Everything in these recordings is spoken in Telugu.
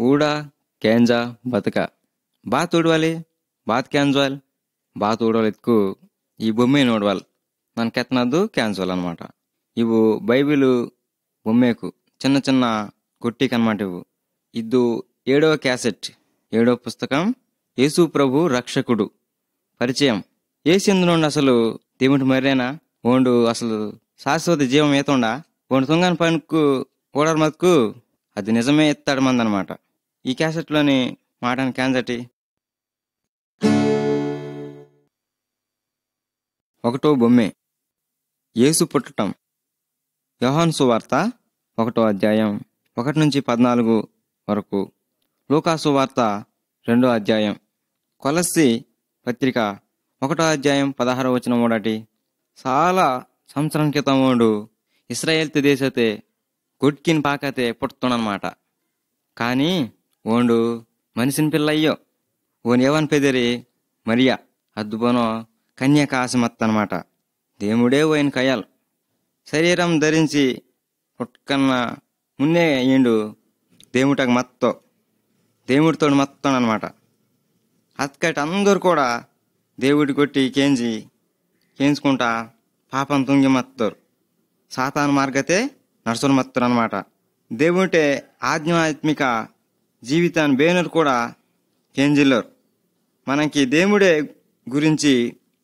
ಊಡ ಕ್ಯಾಂಜ ಬತಕ ಬಾತ್ ಉಡ್ವಾಲಿ ಬಾತ್ ಕ್ಯಾನ್ಜಾಲ್ ಬಾತ್ ಉಡೋಲಿದ್ಕು ಈ ಬೊಮ್ಮೆ ನೋಡ್ವಾಲ್ ನಾನು ಕೆತ್ತನದ್ದು ಕ್ಯಾನ್ಸಲ್ అనమాట. ఇವು బైబిలు బొమ్మేకు చిన్న చిన్న కొట్టికి అనమాట. ఇది 7వ క్యాసెట్ 7వ పుస్తకం యేసు ప్రభు రక్షకుడు పరిచయం. ఏసిందునుండి అసలు దేవుడి మర్రేనా ఓండు అసలు శాశ్వత జీవం ఏతుండా ఓండు తుంగని పనుకు ఓడర్ మతుకు అది నిజమే ఎత్తాడు మంది అనమాట. ఈ క్యాసెట్లోని మాటని క్యాన్సటి 1వ బొమ్మే యేసు పుట్టటం. యోహాను సువార్త 1వ అధ్యాయం 1-14 వరకు, లూకా సువార్త 2వ అధ్యాయం, కొలస్సీ పత్రిక 1వ అధ్యాయం 16వ వచనం ఓడటి. చాలా సంవత్సరం క్రితం ఓడు ఇస్రాయేల్ దేశతే కొట్కిన్ పాకతే పుట్టుతున్నమాట. కానీ ఓండు మనిషిని పిల్లయ్యో ఓన్ ఏవన్ పెదిరి మరియా అద్దుబోనో కన్యక ఆశమత్తనమాట. దేవుడే ఓయిన కయ్యాల్ శరీరం ధరించి పుట్టుకన్న మున్నే అయ్యిండు దేవుటకు మత్తో దేవుడితో మత్తం అనమాట. అతకటి అందరు కూడా దేవుడి కొట్టి కేంచుకుంటా పాపం తుంగి మత్తారు. సాతాను మార్గతే నడుచుని మత్తారు అనమాట. దేవుంటే ఆధ్యాత్మిక జీవితాన్ని బేనరు కూడా కేంజిల్లరు. మనకి దేవుడే గురించి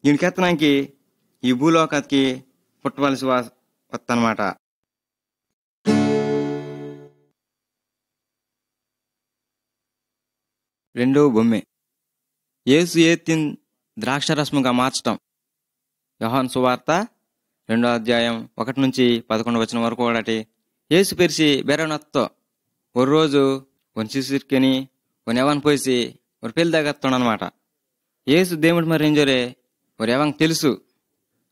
ఈయనకెత్తనానికి ఈ భూలోకానికి పుట్టవలసి వస్తనమాట. రెండవ బొమ్మే యేసు ఏతిన్ ద్రాక్షరసముగా మార్చటం. యోహాను సువార్త 2వ అధ్యాయం 1-11 వచనం వరకు ఒకటి. యేసు పెరిసి బెరనత్తో ఒక రోజు ఒక శిశుర్కిని ఒక ఎవన్ పోసి ఒక పెళ్లి దగ్గరనమాట. యేసు దేవుడి మరి ఎంజోరే ఒక ఎవం తెలుసు.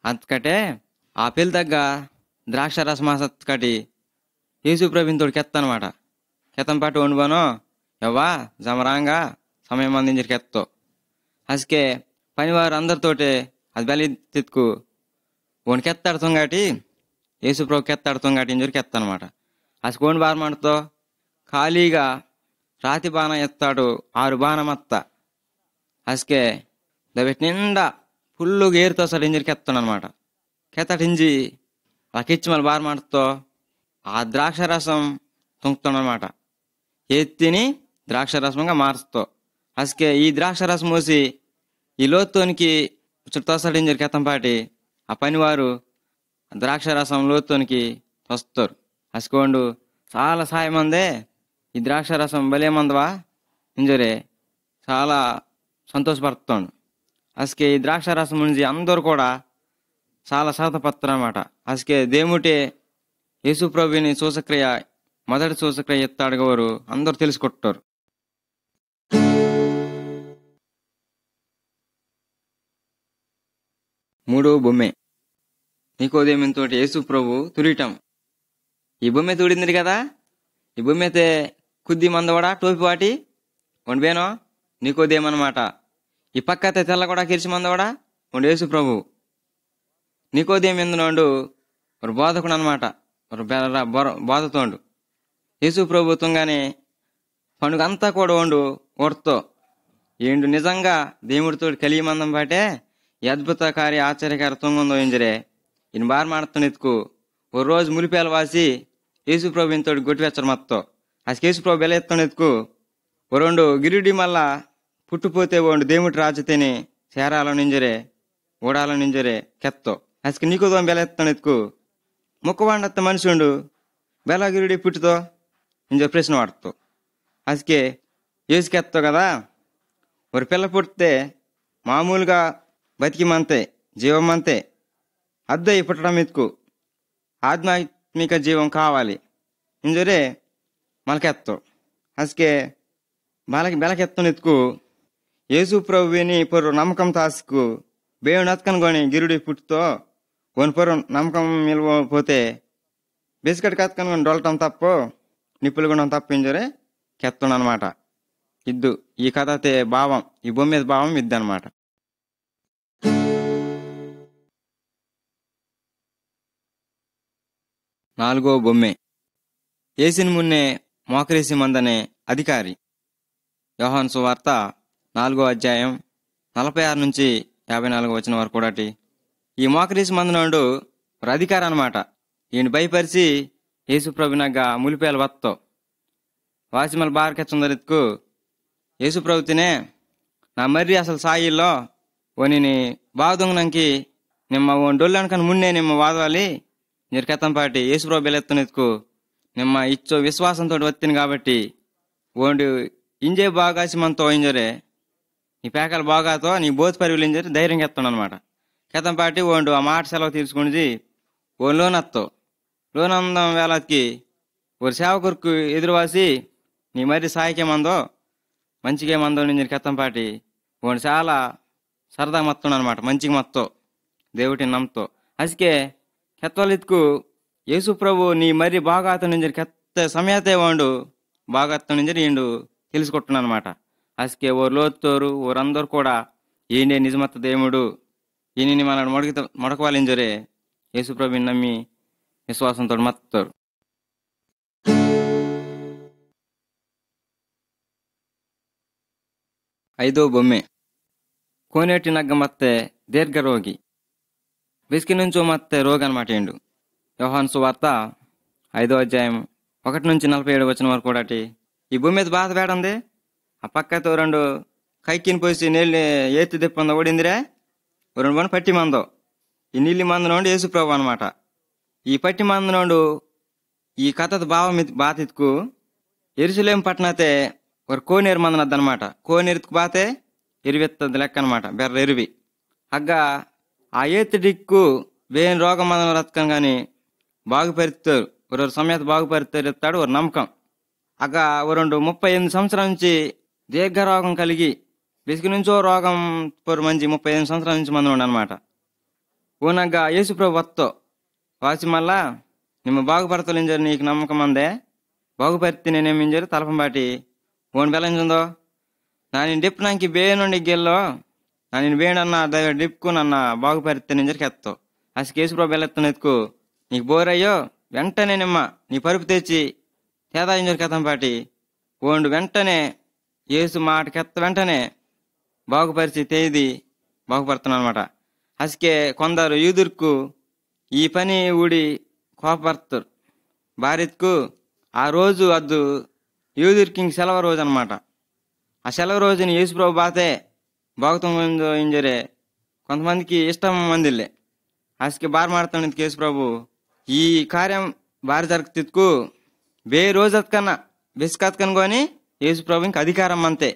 అంతకటే ఆ పెళ్లి దగ్గ ద్రాక్షరసమాసత్కటి యేసు ప్రభుని కెత్తనమాట. కెత్తన పాటు వండుబానో ఎవ్వా జమరాంగా సమయం అందించరు కెత్తో. అసకే పనివారు అందరితోటే అది బలి తిత్తుకు ఓన్ కెత్తాడుతుంగాటి యేసు ప్రభు కెత్తాడుతుంగాటి ఇంజరికి ఎత్తనమాట. అసకోని బార మాటతో ఖాళీగా రాతి బాణ ఎత్తాడు 6 బాణమత్త. అసకే దబెట్ నిండా ఫుల్లుగా ఏరుతో సార్ ఇంజరికి ఎత్తానమాట. కెత్తటించి ఆ కిచ్చిమల బార మాటతో ఆ ద్రాక్షరసం తుంకుతాడనమాట. ఎత్తిని ద్రాక్షరసంగా మారుస్తో. అసకే ఈ ద్రాక్షరసం మోసి ఈ లోతునికి చుట్టోసాడు ఇంజరికి కెత్తంపాటి ఆ పనివారు ద్రాక్షరసం లోతునికి వస్తారు. అసుకోండు చాలా సాయం అందే ఈ ద్రాక్షరసం భలేమందవా ఇంజరే చాలా సంతోషపడుతాడు. అసకే ఈ ద్రాక్షరసం నుంచి అందరూ కూడా చాలా సరతపడతారనమాట. అసకే దేవుటే యేసు ప్రభుని సూచక్రియ మొదటి సూచక్రియ ఎత్తాడుగోరు అందరూ తెలుసుకుంటారు. మూడవ బొమ్మే నికోదేముతో యేసు ప్రభు తురిటం. ఈ బొమ్మె తుడింది కదా, ఈ బొమ్మెతే కుద్ది మందవాడా టోపి వాటి వండిబేనో నికోదేమనమాట. ఈ పక్కతే తెల్ల కూడా కిరిచి మందవాడా వండు యేసు ప్రభు. నికోదేం ఎందునోండు ఒక బోధకుడు అనమాట, ఒక బోధతోండు. యేసు ప్రభుత్వంగానే పండుగ అంతా కూడా వండు ఓడుతో ఏండు నిజంగా దేవుడితో కలియమందం పాటే ఈ అద్భుత కార్య ఆశ్చర్యకార తొంగందో ఏంజరే ఈయన బార మాడుతున్న ఎత్తుకు ఓ రోజు ములిపేల వాసి యేసు ప్రభు ఇంతోటి గొట్టివెచ్చరు మత్తో. అసలు యేసు ప్రభు బెల ఎత్తున్న ఎత్తుకు ఓ 2 గిరిడి మళ్ళా పుట్టుపోతే ఓండు దేవుడి రాజతేని చేరాలని నింజరే ఓడాలని నింజరే కెత్తో. అసలు నీకు బెల ఎత్తున్న ఎత్తుకు ముక్కవాండత్త మనిషి ఉండు బెల గిరిడి పుట్టుతో ఇంజో ప్రశ్న వాడుతూ. అసకే యేసుకెత్తో కదా ఒక పిల్ల పుట్టితే మామూలుగా బతికిమంతే జీవమంతే అద్దయి పుట్టడం ఎత్తుకు ఆధ్యాత్మిక జీవం కావాలి ఇంజరే మలకెత్తో. అసకే బెలకెత్తున ఎత్తుకు యేసు ప్రభుని పొరు నమ్మకం తాసుకు బేవుని అతకనుకొని గిరుడి పుట్టుతో కొన్ని పొరు నమ్మకం నిలవపోతే బిస్కెట్ కత్తుకొని డొలటం తప్పు నిప్పులు గుండం తప్పు ఇంజరే కెత్తుండనమాట. ఇద్దు ఈ కథ భావం ఈ బొమ్మ మీద భావం ఇద్దు అనమాట. నాలుగో బొమ్మే ఏసిన మున్నే మోకరిసి మందనే అధికారి. యోహాను సువార్త 4వ అధ్యాయం 46 నుంచి 54 వచనం వరకు కూడాటి. ఈ మోకరిసి మందనోడు ఒక అధికారి అనమాట. ఈయన భయపరిచి యేసుప్రభునగ్గ ములిపేల వత్తో వాసిమల బారకెచ్చందరిత్కు యేసుప్రభు తినే నా మర్రి అసలు సాయిల్లో ఓనిని బాగుదొంగనంకి నిమ్మ ఓన్ డొల్లనకని మున్నే నిమ్మ వాదాలి నిర్కెత్తంపాటి యేసుప్రభు బెలెత్తనెత్తుకు నిమ్మ ఇచ్చో విశ్వాసంతో వత్తిని కాబట్టి ఓండు ఇంజే బాగాసి మనతో ఇంజరే నీ పేకలు బాగాతో నీ బోధ పరివిలు ఇంజరి ధైర్యం ఎత్తాను అనమాట. కెత్తంపాటి ఓండు ఆ మాట సెలవు తీసుకుని ఓ లోనత్తో లోనందం వేళకి ఒక సేవకురికి ఎదురువాసి నీ మరి సాయికేమందో మంచిగేమందో నేను కెత్తంపాటి ఓండు చాలా సరదా మత్తును అనమాట. మంచిగా మత్తో దేవుటి నమ్మతో అసికే కెత్తలిత్కు యేసు ప్రభు నీ మరి బాగాతో నుంచి కెత్త సమయతే వాడు బాగాతో నుంచి ఈండు తెలుసుకుంటున్నాను అనమాట. అసికే ఓ లోతోరు ఓరందరూ కూడా ఈయనే నిజమత్త దేవుడు ఈయనని మన మొడకవాలింజరే యేసు ప్రభుని నమ్మి విశ్వాసంతో మత్తారు. ఐదో బొమ్మె కోనేటి నగ్గ మత్తే దీర్ఘ రోగి బిస్కి నుంచో మత్తే రోగి అనమాట. ఏండు యోహాను సువార్త 5వ అధ్యాయం 1 నుంచి 47 వచనం వరకు కూడాటి. ఈ భూమి మీద బాధ వేడంది. ఆ పక్కతో 2 కైకిని పోసి నీళ్ళు ఏతి తిప్పందో ఓడిందిరే 2 పని పట్టి మందో ఈ నీళ్ళు మందనోండి యేసు ప్రభు అనమాట. ఈ పట్టి మందనోండు ఈ కథ బాతిత్కు ఎరుసలేం పట్టణతే ఒక కోనేరు మందనద్దనమాట. కోనేరుకు బాతే ఎరివెత్తది లెక్క అనమాట. బెర్ర ఎరివి హగ్గ ఆ ఏతి డిక్కు వేని రోగం మందన రతకం కానీ బాగుపరుతారు. ఒక సమయత బాగుపరుతారు ఎత్తాడు ఒక నమ్మకం. అగ్గ 38 సంవత్సరాల నుంచి దీర్ఘ రోగం కలిగి బిసికి నుంచో రోగం మంచి 38 సంవత్సరాల నుంచి మంది అనమాట. ఓనగ్గ యేసుప్రభు వత్తో వాసి మళ్ళా నిమ్మ బాగుపడతలింజరు నీకు నమ్మకం అందే బాగుపరితే నేనేమింజరు తలపం బాటి ఓన్ బెలంజుందో నేను డిప్నాకి బే నుండి గెల్లో నేను వేడన్న డిప్కు నన్న బాగుపరితే నింజరు కెత్తో అసి యేసుప్రభు బెల్లెత్తను ఎత్తుకు నీకు బోరయ్యో వెంటనే నిమ్మ నీ పరుపు తెచ్చి తేదా ఇంజరు కెత్తం పాటి ఓండు వెంటనే యేసు మాట కెత్త వెంటనే బాగుపరిచి తేది బాగుపడుతున్నాను అనమాట. అసికే కొందరు యూదుర్కు ఈ పని ఊడి కోపడతారు భారత్కు. ఆ రోజు అద్దు యూదుర్కి సెలవు రోజు అనమాట. ఆ సెలవు రోజుని యేసుప్రభు బాతే బాగుతుందో ఇంజరే కొంతమందికి ఇష్టం మందిలే. అసికే బార్ మాడుతాను యేసుప్రభు ఈ కార్యం భారీ జరుగుతుకు బే రోజు అతకన్నా బిస్కత్కని కొని యేసుప్రభు ఇంక అధికారం అంతే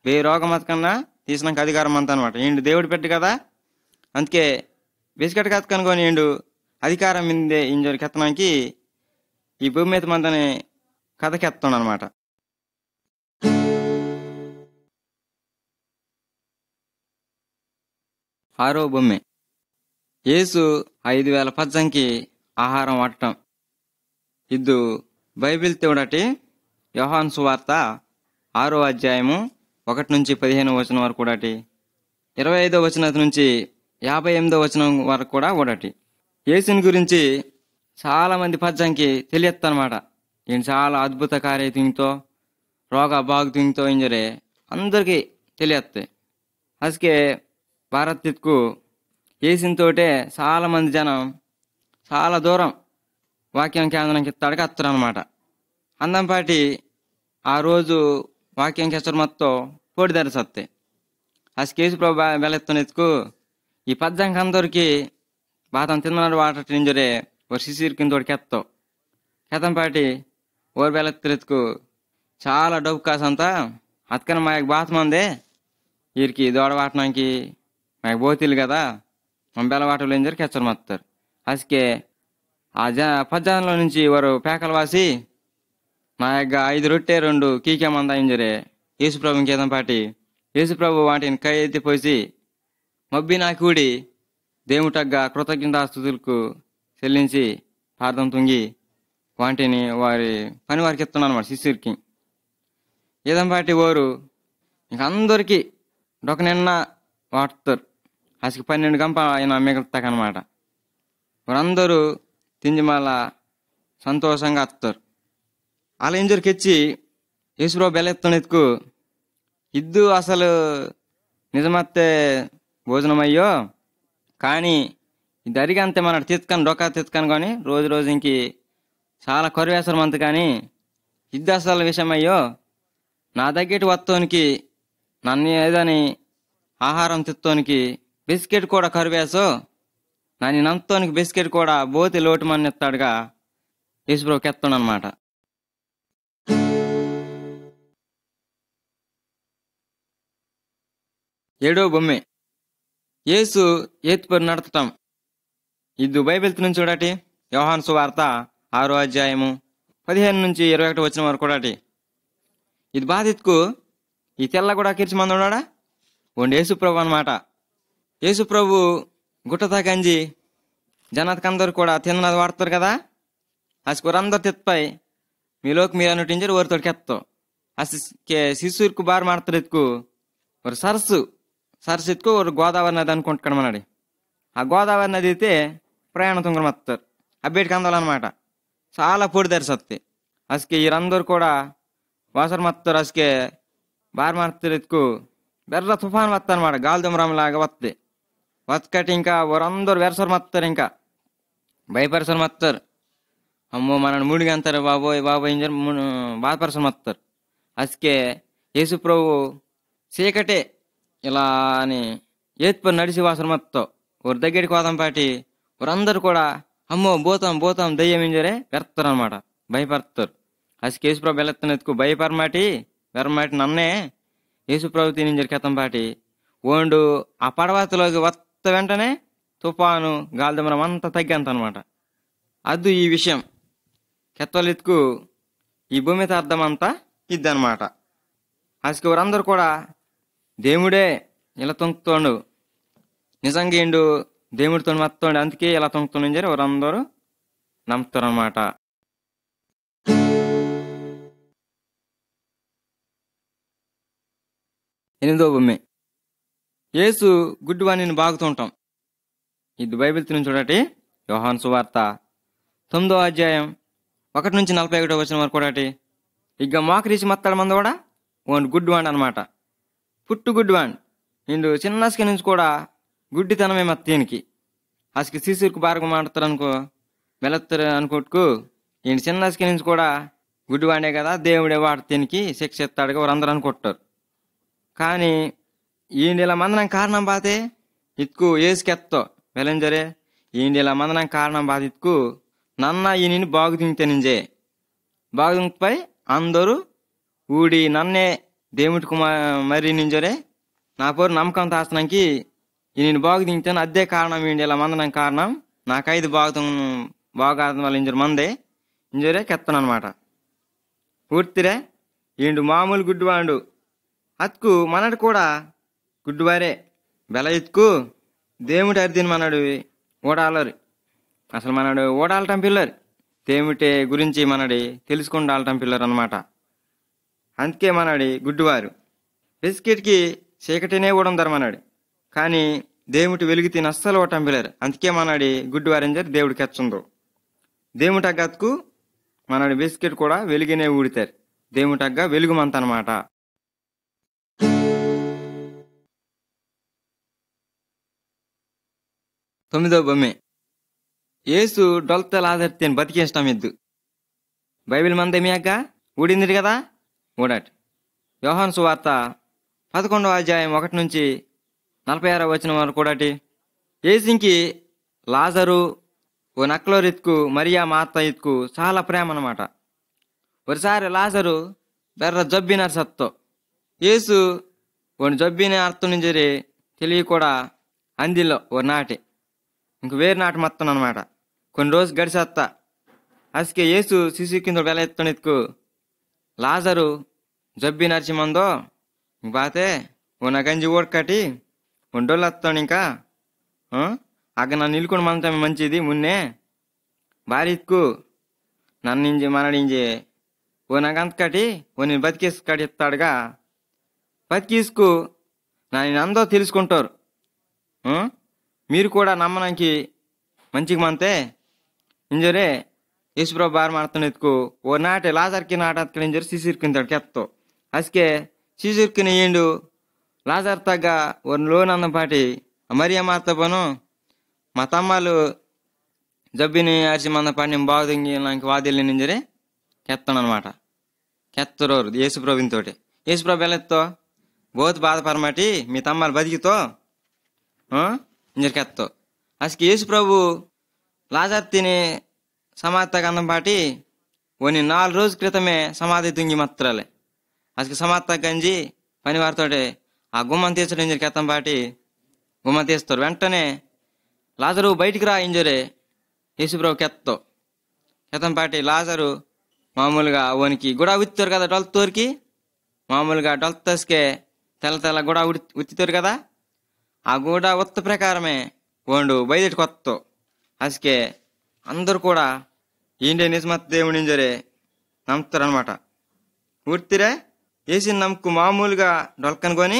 బే రోగం అతకన్నా తీసినాక అధికారం అంత అనమాట. ఏండు దేవుడు పెట్టి కదా అందుకే బిస్కెట్ కత్కని కొని ఏండు అధికారం మిందే ఇంజోరి కెత్తనానికి ఈ భూమి మీద మందని కథకెత్తాను అనమాట. ఆరో బొమ్మె యేసు 5000 పజ్జంకి ఆహారం వాడటం. ఇద్దు బైబిల్ తోడటి యోహాను సువార్త 6వ అధ్యాయము 1 నుంచి 15 వచనం వరకు కూడాటి 25వ వచనం నుంచి 58వ వచనం వరకు కూడా ఒకటి. యేసుని గురించి చాలా మంది పజ్జంకి తెలియత్తనమాట. ఈయన చాలా అద్భుత కార్యతో రోగ బాగుతో ఇంజరే అందరికీ తెలియస్తాయి. అసకే భారత్కు యేసునితోటే చాలా మంది జనం చాలా దూరం వాక్యం కేంద్రానికి తడక వస్తారు అనమాట. అందంపాటి ఆ రోజు వాక్యం కెచ్చరు మొత్తం పోటీ ధరసత్తాయి. అసకేసు ప్రభు బెలెత్తనెత్తుకు ఈ పజ్జంకి అందరికి బాతం తిన్నాడు వాటర్ ఇంజరే ఒక శిశిర్ కింద కెత్తావు కెతంపాటి ఓరు బెలెత్తెత్తుకు చాలా డబ్బు కాసంతా అతకని మా యొక్క బాత మందే వీరికి దోడ వాటనానికి మాకు పోతీలు కదా మా బెల్లవాటలు ఏం జరిగి కెచ్చరు మొత్తారు. అసకే ఆ పజ్జంలో నుంచి వారు పేకలు వాసి నా యొక్క 5 రొట్టె 2 కీకే మంద ఇంజరే యేసుప్రభు ఇంకేదం పాటి యేసుప్రభు వాటిని కై ఎత్తిపోసి మబ్బి నా కూడి దేవుటగ్గా కృతజ్ఞతాస్తుతులకు చెల్లించి ప్రార్థన తుంగి వాటిని వారి పని వారికి ఎత్తున్నాను అన్నమాట. శిష్యుడికి ఏదంపాటి వారు ఇంక అందరికీ డొక నిన్న వాడతారు. అసలు 12 గంప ఆయన మిగులుతాకనమాట. వారందరూ తిండి మళ్ళా సంతోషంగా వస్తారు. అలా ఇంజోరికెచ్చి యేసుప్రభు బెలెత్తనెత్తుకు ఇద్దు అసలు నిజమత్తే భోజనమయ్యో కానీ ఇది అరిగంతే మన తిత్తుకొని డొక్క తిత్తుకొని కానీ రోజు రోజు ఇంకి చాలా కరువేసరం అంత కానీ ఇది అసలు విషయం అయ్యో నా దగ్గర వత్తోనికి నన్ను ఏదని ఆహారం తిత్తోనికి బిస్కెట్ కూడా కరువేసో నన్ను నంతోనికి బిస్కెట్ కూడా బోతి లోటు మని ఎత్తాడుగా యేసుప్రభుకి ఎత్తాడు అనమాట. ఏడో బొమ్మె యేసు ఏత్తుపరి నడతటం. ఇది బైబిల్ నుంచి చూడటి యోహాను సువార్త 6వ అధ్యాయము 15 నుంచి 21 వచ్చిన వరకు కూడాటి. ఇది బాధితుకు ఈ తెల్ల కూడా కిర్చి మంది ఉన్నాడా ఓండి యేసుప్రభు అనమాట. యేసుప్రభు గుట్టతా గంజి జనాతకందరు కూడా తిన్నది వాడతారు కదా అసలు తిత్పై మీలోకి మీరు అన్నట్టు ఓరితోడికి ఎత్తో అసలు శిశువుకు బారు మాడతారు ఎత్తుకు ఒక సరస్సు ఎత్తుకు ఒక గోదావరి నది అనుకుంటున్నాడు మనడి. ఆ గోదావరి నది అయితే ప్రయాణ తుంగరం వస్తారు అబ్బేటికి అందాలన్నమాట. చాలా పొడి తెరిసత్తి అసలు వీరందరూ కూడా వాసర మత్తారు అసకే బారు మాడతారు ఎత్తుకు బెర్ర తుఫాన్ వస్తా అనమాట. గాలిదుమరంలాగా వస్తుంది వత్కటి ఇంకా వారందరూ వెరసరు మత్తారు ఇంకా భయపరసరు మత్తారు. అమ్మో మనని ముడిగా అంటారు బాబోయ్ ఏం బాధపరసరు మత్తారు. అసకే యేసుప్రభు చీకటే ఇలా అని ఏత్పరి నడిచి వాసన మొత్తం ఒక దగ్గరికి కోదంపాటి వారందరూ కూడా అమ్మో పోతాం దయ్యం ఇంజరే పెడతారు అనమాట భయపడతారు. అసలు యేసుప్రభు వెళ్ళెత్తనెత్తుకు భయపరమాటి వెరమాటి నన్నే యేసుప్రభు తినింజరి కెత్తంపాటి ఓండు ఆ పడవతలోకి వత్త వెంటనే తుఫాను గాలిదుమరం అంతా తగ్గంత అనమాట. అద్దు ఈ విషయం కెత్తలెత్తుకు ఈ భూమి అర్థం అంతా ఇద్దనమాట. అసలు వారందరూ కూడా దేవుడే ఇలా తొంగుతోండు నిజంగా ఏండు దేవుడితో మత్తోండు అందుకే ఇలా తొంగుతుండని వారందరూ నమ్ముతారు అనమాట. 8వ బొమ్మె యేసు గుడ్డివాణిని బాగుతుంటాం. ఇది బైబిల్ నుంచి చూడటి యోహాను సువార్త 9వ అధ్యాయం 1 నుంచి 41 వచ్చిన వరకు కూడాటి. ఇక మోకరీసి మత్తాడు మంది కూడా ఓన్ గుడ్డివాణి అనమాట. పుట్టు గుడ్డివాణి నిండు చిన్నస్కి నుంచి కూడా గుడ్డితనమే మత్తీనికి అసలు శిశువుకు బారగా మాడతారు అనుకో వెళతారు అనుకోట్టుకు ఈయన చిన్నస్కి నుంచి కూడా గుడ్డివాడే కదా దేవుడే వాడితేనికి శిక్ష ఎత్తాడుగా వారందరూ అనుకుంటారు. కానీ ఈయన ఇలా మందనం కారణం బాతే ఇతుకు ఏసుకెత్తో వెలంజరే ఈయన ఇలా మందనం కారణం బాధ ఇతుకు నన్న ఈయనని బాగు తింటేనింజే బాగుపై అందరూ ఊడి నన్నే దేవుడికి మరి నింజరే నా పేరు నమ్మకం తాస్తనానికి ఈయన బాగు తింటాను అదే కారణం ఈయన ఇలా మందనం కారణం నాకైదు బాగా వాళ్ళ ఇంజరు మందే ఇంజరే కెత్తను అనమాట. పూర్తిరే ఈండు మామూలు గుడ్డివాడు అతుకు మనడు కూడా గుడ్డివారే బెల ఇతుకు దేవుడి అర్దిని మనడు ఓడాలరు అసలు మనడు ఓడాలటం పిల్లరు దేవుటే గురించి మనడి తెలుసుకుండాలటం పిల్లరు అనమాట. అందుకే మనడి గుడ్డివారు బిస్కెట్కి చీకటినే ఓడందరు మనడు కానీ దేవుటి వెలుగు తిని అస్సలు ఓటం పిల్లరు అందుకే మనడి గుడ్డివారింజరు దేవుడికి ఎచ్చుందో దేవుటగ్గతుకు మనడి బిస్కెట్ కూడా వెలుగునే ఊడితారు దేవుటగ్గ వెలుగుమంత అనమాట. 9వ బొమ్మె యేసు డొల్త లాజర్తేని బతికేస్తాం ఎద్దు బైబిల్ మందేమియాక ఊడింది కదా ఊడాటి. యోహాను సువార్త 11వ అధ్యాయం 1 నుంచి 46 వచనం వరకు కూడాటి. యేసుకి లాజరు ఓ నక్లోరు ఎత్తుకు మరియా మాత ఎత్తుకు చాలా ప్రేమ అనమాట. ఒకసారి లాజరు బెర్ర జబ్బినారు సత్తో యేసు ఓని జబ్బిన అర్థం నుంచి తెలియ కూడా అందిలో ఓ నాటి ఇంక వేరు నాటి మొత్తం అనమాట. కొన్ని రోజు గడిచేస్తా అసకే యేసు శిశు కింద వెల ఎత్తుని ఎత్తుకు లాజరు జబ్బి నడిచిమందో ఇంక బాతే ఓ నా గంజి ఓడకటి ఒండోళ్ళు వస్తాను ఇంకా అగ్గ నన్ను నిలుకొని మనతో మంచిది మున్నే భారీ ఎత్తుకు నన్ను ఇంజి మనడింజి ఓ నాకంత కటి ఓ నేను బతికేసి కటి ఎత్తాడుగా బతికేసుకు నేను అందరూ తెలుసుకుంటారు మీరు కూడా నమ్మడానికి మంచిగా మంతే ఇంజరే ಯೇಸುಪ್ರಭು ಬಾರ್ ಮಾಡ್ತಾನೆ ಎತ್ಕು ಓ ನಾಟೆ ಲಾಜರ್ಕಿ ನಾಟ ಹತ್ಕೊಂಡಿಂಜರು ಸಿಸಿರ್ಕಿಂತಾడు ಕೆತ್ತೋ ಅಸ್ಕೆ ಸಿಸಿರ್ಕಿನ ఏండు లాజర్ తగ్గ ఒక లోన్ అన్నపాటి మరియా మాత పను మా తమ్మాలు జబ్బిని అరిసి మందపాటి నేను బాగుంది నాకు వాదిల్ని నింజరే కెత్తాను అనమాట కెత్తరోరు యేసుప్రభుని తోటి యేసుప్రభు ఎలెత్తో బోత్ బాధపరమాటి మీ తమ్మాలు బతికితో ఇంజరు కెత్తో అసలు యేసుప్రభు లాజర్ తిని సమాధి తగ్గ అన్నపాటి ఓని 4 రోజుల క్రితమే సమాధి తుంగి మత్రాలే అసలు సమాధి తగ్గంజి పని వారితోటి ఆ గుమ్మం తీర్చడం ఇంజరి కెత్తం పాటి గుమ్మం తీస్తారు వెంటనే లాజరు బయటికి రా ఇంజరే యేసుప్రభు కెత్తం పాటి లాజరు మామూలుగా ఓనికి గుడా ఉత్తారు కదా డొల్తోరికి మామూలుగా డొల్తస్కే తెల్ల గుడా ఉత్తితారు కదా ఆ గుడా ఉత్త ప్రకారమే ఓండు బయటికి కొత్త అసకే అందరు కూడా ఏంటి నిజమత్ దేవుని ఇంజరే నమ్ముతారు అనమాట ఊర్తిరే వేసి నమ్ముకు మామూలుగా డొల్కనుకొని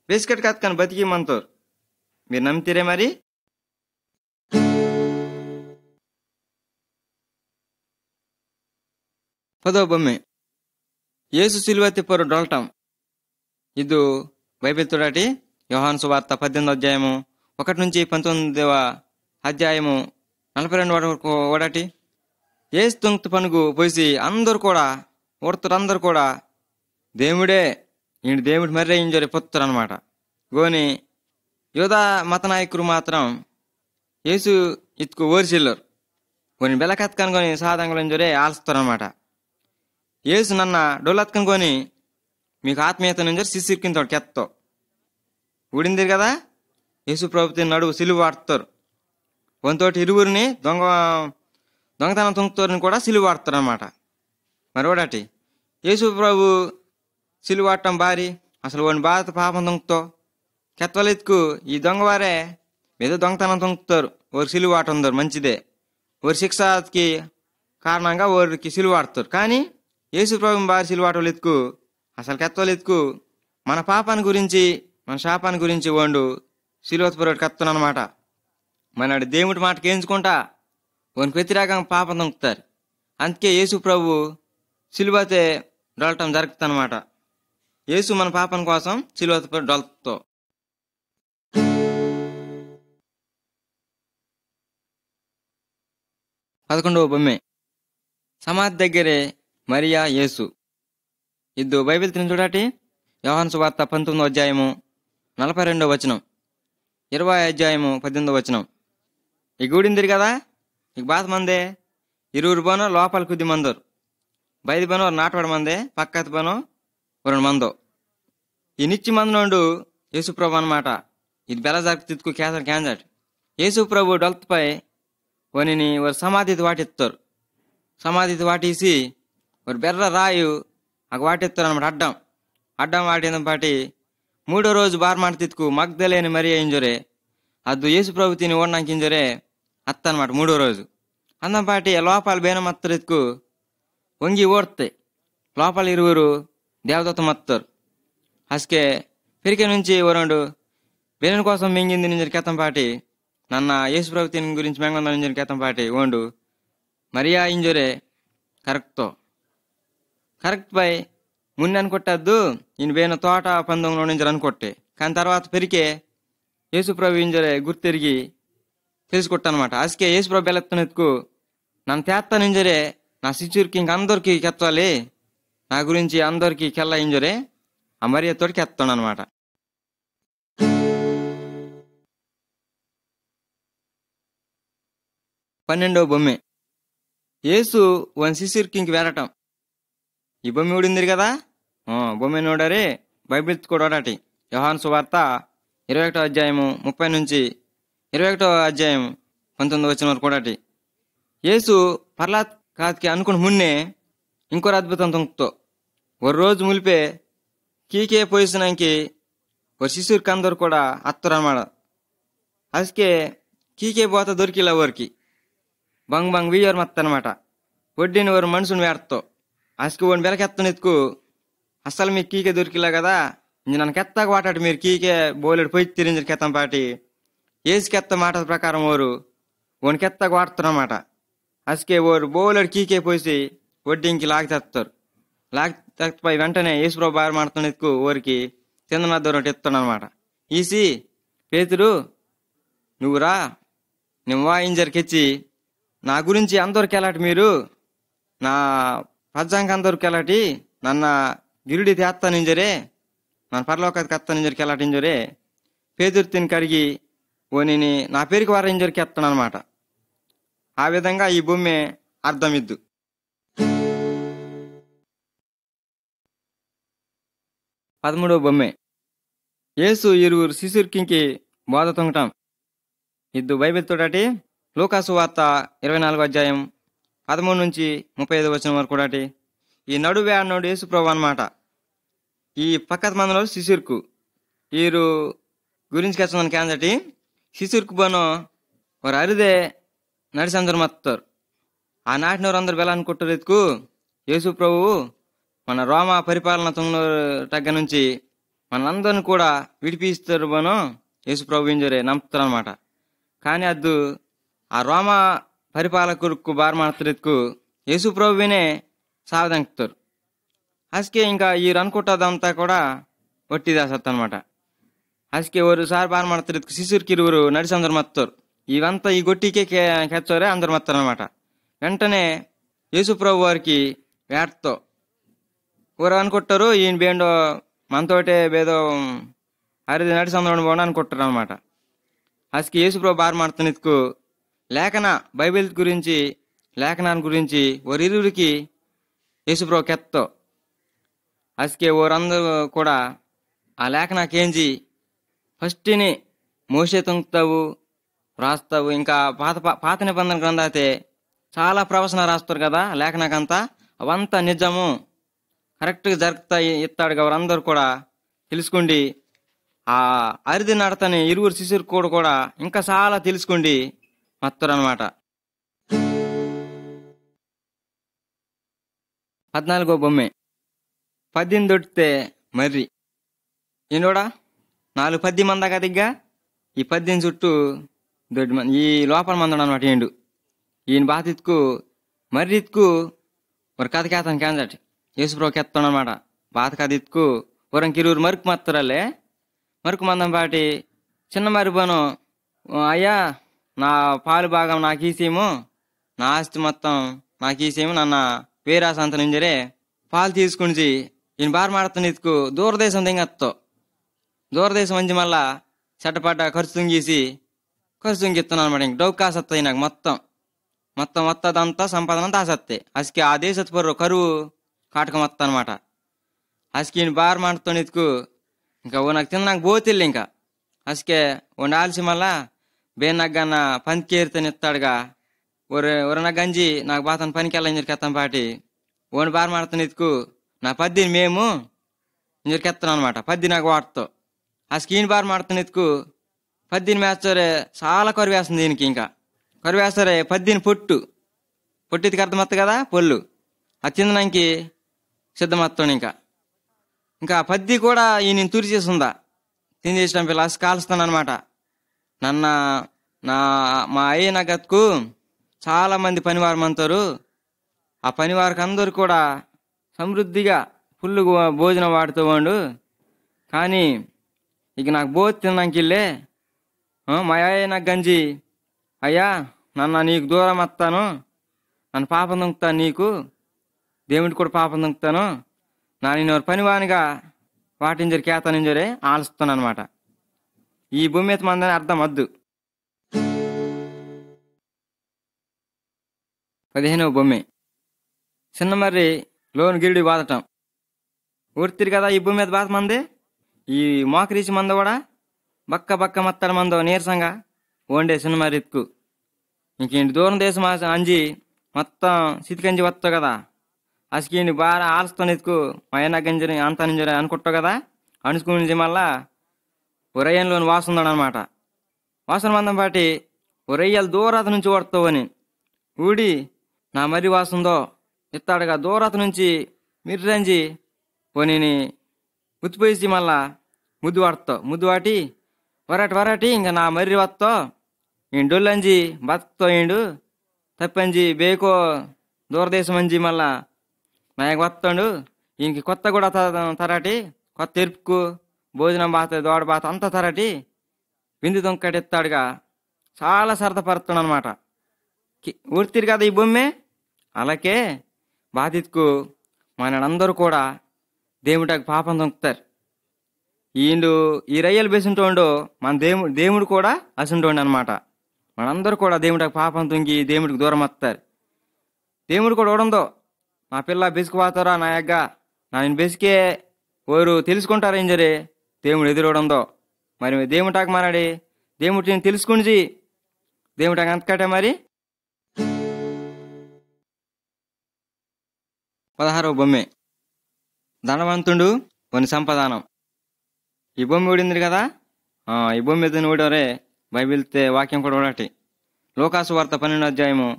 బిస్కెట్ కత్తుకొని బతికిమంటారు మీరు నమ్ముతారే మరి పదో బొమ్మె యేసు సిలువెత్తి పొరు డొల్టం ఇది బైబిల్ తోడాటి యోహాను సువార్త 18వ అధ్యాయము 1 నుంచి 19వ అధ్యాయము 42 వరకు ఓడాటి ఏసు తొంగతు పనుగు పోసి అందరు కూడా ఓడతారు కూడా దేవుడే ఈయన దేవుడు మర్రే ఇంజరి పొత్తారు అనమాట గోని యోధా మత నాయకులు మాత్రం యేసు ఇతుకు ఓరిసిల్లరు కొన్ని బెలకెత్తుకొని సాధంగా ఇంజరే ఆల్స్తారు అనమాట యేసు నన్న డొల్లెత్తుకొని మీకు ఆత్మీయత నుంచి సిసిరికింత కెత్తో ఊడింది కదా యేసు ప్రభుత్వం నడువు సిలువ వాడతారు వంతోటి ఇరువురిని దొంగతనం తుంగుతారని కూడా సిలువ వాడతారు అనమాట మరి ఓడాటి యేసు ప్రభు సిలువ వాడటం భారీ అసలు వాడిని బాధ పాపం తుంగుతో కెత్వలెత్తుకు ఈ దొంగవారే ఏదో దొంగతనం తుంగుతారు ఓరి సిలువ వాట ఉందరు మంచిదే ఓరి శిక్షకి కారణంగా ఓరికి సిలువ వాడతారు కానీ యేసు ప్రభు భారీ సిలువ వాటలు ఎత్తుకు అసలు కెత్వలెత్తుకు మన పాపాన్ని గురించి మన శాపాన్ని గురించి వండు సిలువత్పురోడు కత్తును అనమాట మనడు దేవుడి మాటకి ఎంచుకుంటా వానికి వ్యతిరేకంగా పాపం తుంగుతారు అందుకే యేసు ప్రభు సిలువతే డొలటం జరుగుతుందన్నమాట యేసు మన పాపం కోసం సిలువతో డొల్తో 11వ బొమ్మె సమాధి దగ్గరే మరియా యేసు ఇది బైబిల్ తిని చూడటి యోహాను సువార్త 19వ అధ్యాయము 42వ వచనం 20వ అధ్యాయము 18వ వచనం ఈ గూడిందిరు కదా ఇక బాధ మందే ఇరువురు బనో లోపల కొద్ది మందరు బయది బనో నాటవాడు మందే పక్కతి బనో 2 మందో ఈ నిచ్చి మందునోడు యేసుప్రభు అనమాట ఇది బెల జరుపుకు కేసర్ క్యాన్జాట్ యేసుప్రభు డొల్తపై వనిని వారు సమాధి వాటిస్తారు సమాధి వాటేసి వారు బెర్ర రాయు అగ వాటిస్తారు అనమాట అడ్డం వాటిన పాటి 3వ రోజు బార్మాట తిత్తుకు మగ్ధలేని మరి ఇంజరే అద్దు యేసుప్రభు తిని ఓడడానికి ఇంజరే అత్త అనమాట 3వ రోజు అందపాటి లోపల బేనం అత్తరెత్తుకు వంగి ఓడతాయి లోపల ఇరువురు దేవదత్త మత్తారు అసకే పెరికే నుంచి వరండు బేనం కోసం మింగింది నింజరి కెత్తంపాటి నన్న యేసుప్రభు తిని గురించి మెంగొంద నింజరి కెత్తంపాటి ఓండు మరియా ఇంజరే కరెక్ట్ పై ముందు అనుకొట్టద్దు ఈయన బేన తోట పందెంలో నుంచి అనుకొట్టే కానీ తర్వాత పెరికే యేసుప్రభు ఇంజరే గుర్తెరిగి తెలుసుకొట్టనమాట అసకే యేసుప్రభు బెలెత్తనెత్తుకు నన్ను తేత్త నింజరే నా శిష్యుడికి ఇంకందరికి కెత్తాలి నా గురించి అందరికి కెల్ల ఇంజరే ఆ మరియతోటి కెత్తాను అనమాట 12వ బొమ్మె యేసు వన్ శిష్యుడికి ఇంక వేరటం ఈ బొమ్మె ఊడింది కదా బొమ్మె నోడరే బైబిల్ కూడా ఓడాటి యోహాను సువార్త 21వ అధ్యాయము 30 నుంచి 21వ అధ్యాయం 19వ వచనం వరకు ఓడాటి యేసు పర్లాత్ కాదికి అనుకుని మున్నే ఇంకో అద్భుతం తుంగుతో ఒక రోజు ములిపే కీకే పోయిసినాకి ఒక శిశువుకి అందరు కూడా అత్తరు అన్నమాట అసకే కీకే పోత దొరికిಲ್ಲ ఊరికి బంగ్ వీయర్ మత్తనమాట వడ్డీని ఒక మనుషుని వేడతో అసలు వాడిని బెలకెత్తనెత్తుకు అసలు మీకు కీకే దొరికిಲ್ಲ కదా నన్ను కెత్తాక వాటాడు మీరు కీకే బోలెడు పోయి తిరిగి కెత్తం పాటి ఏసుకెత్త మాట ప్రకారం వారు వాడిని కెత్తాక వాడుతున్నమాట అసకే ఓరు బోలెడు కీకే పోసి వడ్డీంకి లాగి తెస్తారు. లాగి తెచ్చిపోయి వెంటనే యేసుప్రభు బారి మాడుతున్నందుకు ఊరికి తిందన దూరం ఎత్తాడు అనమాట. ఈసి పేతురు నువ్వు రా, నువ్వు వాయింజరికెచ్చి నా గురించి అందరికి ఎలాంటి మీరు నా పజ్జాంక అందరికి ఎలాంటి నన్న గిరుడి తేస్తానింజరే నన్ను పరలోకానికి ఎత్తానింజరికి ఎలాంటింజరే పేతురు తిని కరిగి ఓనిని నా పేరుకి వారింజరికి ఎత్తాను అనమాట. ఆ విధంగా ఈ భూమి అర్థమిద్దు. 13వ బొమ్మె యేసు ఇరువురు శిశుర్కింకి బోధ తొంగటం. ఇద్దు బైబిల్ తోటి లూకాసు వార్త 24వ అధ్యాయం 13 నుంచి 35 వచనం వరకు కూడా ఈ నడువే అన్నోడు యేసు ప్రభు అనమాట. ఈ పక్కత మందులో శిశుర్కు వీరు గురించి కచ్చిందని క్యాందటి శిశుర్కు బోనో వారు అరిదే నడిచి అందరు మత్తారు. ఆ నాటినవారు అందరు బెలాన్ని కొట్టరు ఎత్తుకు యేసు ప్రభువు మన రోమా పరిపాలన తగ్గ నుంచి మనందరిని కూడా విడిపిస్తారు బోనో యేసు ప్రభు ఇంజరే నమ్ముతారు అనమాట. కానీ అద్దు ఆ రోమా పరిపాలకులకు బార్ మాడతారు యేసు ప్రభువినే సావదంకుతారు. అసకే ఇంకా ఈ అనుకుంటుందంతా కూడా ఒట్టిదేసత్త అనమాట. అసకే ఒకసారి బార్ మాడతారు శిశుర్కి ఇరువురు నడిచి అందరు మత్తారు. ఇవంతా ఈ గొట్టికే కెచ్చోరే అందరు మత్తారు అనమాట. వెంటనే యేసు ప్రభు వారికి వేటతో ఊరు అనుకుంటారు ఈయన బేండో మనతోటే బేదో అరిది నడిచి అందరం పోండి అనుకుంటారు అనమాట. అసలు యేసుప్రభు బార్ మాడుతున్నందుకు లేఖన బైబిల్ గురించి లేఖనాన్ని గురించి ఓరిరువురికి యేసుప్రభు కెత్తో అసకే ఓరందరూ కూడా ఆ లేఖనాకేంచి ఫస్ట్ని మోసే తొంగుతావు రాస్తావు. ఇంకా పాత నిబంధన గ్రంథాతే చాలా ప్రవచన రాస్తారు కదా లేఖనాకంతా అవంతా నిజము కరెక్ట్గా జరుగుతాయి ఇస్తాడు కదా అందరూ కూడా తెలుసుకోండి. ఆ అరిది నడతని ఇరువురు శిశురు కూడా ఇంకా చాలా తెలుసుకోండి మత్తరు అనమాట. 14వ బొమ్మె 10 దొడితే మర్రి ఈయనోడా 4 10 మందాక దిగ్గా ఈ 10 చుట్టూ దొడ్డి మంది ఈ లోపల మందడు అనమాట. ఈయన బాతిత్కు మర్రి ఇత్కు ఒక కథ కేతాను క్యాందటి యేసుప్రభుకి ఎత్తాను అనమాట. బాత కథ ఇత్కు ఊరంకి ఇరువురు మరుకు మత్తరాలే మరుకు మందం పాటి చిన్న మరిపోను అయ్యా నా పాలు భాగం నాకు ఈసేమో నా ఆస్తి మొత్తం నాకు ఈసేమో నన్న వేరాస అంత నుంజరే పాలు తీసుకుని ఈయన బారు మాడుతున్న ఇతుకు దూరదేశం దింగత్తో దూరదేశం అంచి మళ్ళా చెట్టపడ్డ ఖర్చు తుంగిస్తున్నాను అనమాట. ఇంక డౌ కాసత్తాయి నాకు మొత్తం వత్తదంతా సంపాదన అంతా ఆసత్తాయి. అసకి ఆ దేశத்து పొర్రు కరువు కాటకం వస్తా అనమాట. అసకి ఈయన బారు మాడుతున్న ఇతుకు ఇంకా ఓ నాకు తిన్నాక పోతిల్లు ఇంకా అసకే ఓ నాల్సి మళ్ళా బేనగ్గన్న పనికేరితని ఇస్తాడుగా ఒరన గంజి నాకు బాతను పనికి వెళ్ళని ఇంజరికెత్తాం పాటి ఓని బారు మాడుతున్న ఇతుకు నా 10 మేము ఇంజరికెత్తాను అనమాట. 10 నాకు వాడుతో అసలు ఈయన బారు మాడుతున్న ఇతుకు 10 మేస్తారే చాలా కరువు వేస్తుంది దీనికి. ఇంకా కరువు వేస్తారే 10 పొట్టికి అర్థమత్త కదా పొల్లు అది తిందడానికి సిద్ధమత్తాడు. ఇంకా 10 కూడా ఈయన తురిచేస్తుందా తినేసిన పిల్ల అసలు కాలుస్తాను అనమాట. మా అయ్య నగత్కు చాలా మంది పనివారం అంటారు. ఆ పనివారికి అందరు కూడా సమృద్ధిగా ఫుల్ భోజనం వాడుతూ వాడు. కానీ ఇక నాకు బోధ తిన్నాకి వెళ్ళే మా అయ్య నాకు గంజి అయ్యా నీకు దూరం వస్తాను నన్ను పాపం దొంగతాను నీకు దేవుడికి కూడా పాపం దొంగతాను నేను పనివానిగా వాటింజరి కేతానింజరే ఆలుస్తాను అనమాట. ఈ భూమి మందని అర్థం వద్దు. 15వ బొమ్మె చిన్నమర్రి లోన్ గిరిడి బాధటం ఊర్తిరు కదా ఈ భూమి మీద బాధ మంది ఈ మోకరీచి మంద కూడా బక్క మత్తడ మందో నీరసంగా వండే చిన్నమర్రి ఇతుకు ఇంకేంటి దూరం దేశం అంజి మొత్తం సితికంజి వస్తావు కదా అసలు బాగా ఆలుస్తాను ఎత్తుకు మా అయ్య గంజరి అంత నింజరి అనుకుంటావు కదా అనుకుని మళ్ళా ఒరయ్యంలోని వాసన ఉందనమాట. వాసన మందం పాటి ఒరయ్యలు దూరాత నుంచి పడతావు అని ఊడి నా మర్రి వాసందో ఇస్తాడుగా దూరాత నుంచి మిర్రంజి పోనీ ఉత్తిపోయి మళ్ళా ముద్దు వాడతావు ముద్దు వాటి వరటి ఇంకా నా మర్రి వస్తావు ఈయన డొల్లంజి బతుకుతో ఈడు తప్పంజి బేకో దూరదేశం అంజి మళ్ళా నాయకు వస్తాడు. ఇంక కొత్త కూడా తరాటి కొత్త ఎరుపుకు భోజనం బాత దోడ బాత అంతా తరాటి విందు దొంకటెత్తాడుగా చాలా సరదపరుతాడు అనమాట. ఊర్తిరు కదా ఈ బొమ్మే. అలాగే బాధితుకు మనలందరూ కూడా దేవుడికి పాపం దొంకుతారు. ఈ రయ్యలు బెసుంటోండు మన దేవుడు కూడా అసుంటోండు అనమాట. మనందరూ కూడా దేవుడికి పాపం తొంగి దేవుడికి దూరం వస్తారు. దేవుడు కూడా ఓడందో నా పిల్ల బెసుకుపోతారా నా యగ్గ నేను బెసికే ఓరు తెలుసుకుంటారా ఏం జరే దేవుడు ఎదురోడందో. మరి దేవుటాకు మారాడి దేవుడిని తెలుసుకుని దేవుటాకు అంతకటే మరి. 16వ బొమ్మె ధనవంతుడు కొన్ని సంపదానం. ఈ బొమ్మ ఊడింది కదా. ఈ బొమ్మ మీద ఊడవరే బైబిల్తే వాక్యం కూడా ఊడటి. లోకాసు వార్త 12వ అధ్యాయము